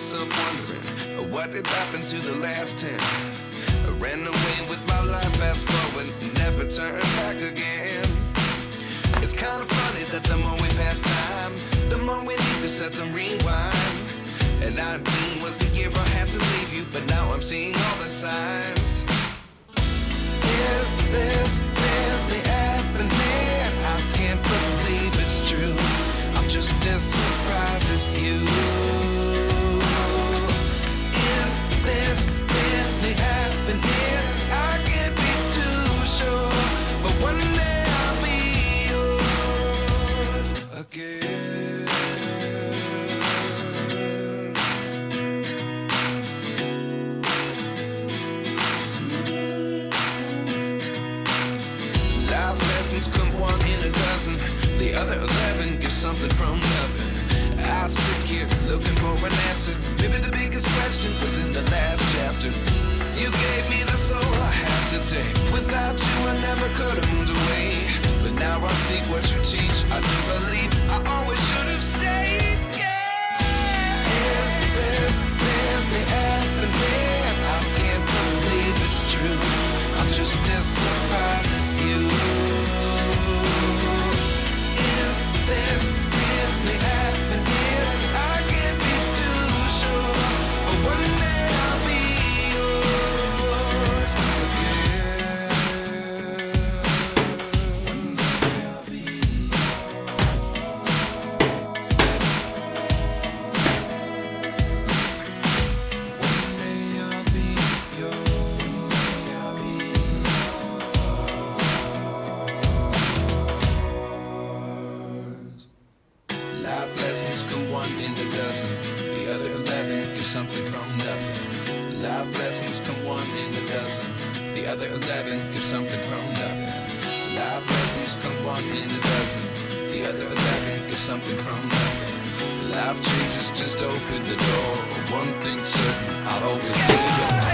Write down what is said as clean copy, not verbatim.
myself wondering what had happened to the last 10. I ran away with my life, fast forward, never turn back again. It's kind of funny that the more we pass time, the more we need to set the rewind. And 19 was the year I had to leave you, but now I'm seeing all the signs. Is this really happening? I can't believe it's true. I'm just as surprised as you. Is this really happening? I can't be too sure, but one day I'll be yours again. Life lessons come one in a dozen. The other 11 give something from nothing. I sit here looking for an answer. Maybe the biggest question was in the last chapter. You gave me the soul I have today. Without you I never could have moved away. But now I see what you teach. I do believe I always should have stayed. Yeah. Is this really happening? I can't believe it's true. I'm just as surprised as you. Is this really happening? I can't be too sure, but one day I'll be yours again. One day I'll be One day I'll be yours. I'll be yours. Life lessons come one in a dozen. The other 11 give something from nothing. Life lessons come one in a dozen. The other 11 give something from nothing. Life lessons come one in a dozen. The other 11 give something from nothing. Life changes just open the door. One thing's certain, I'll always be yours.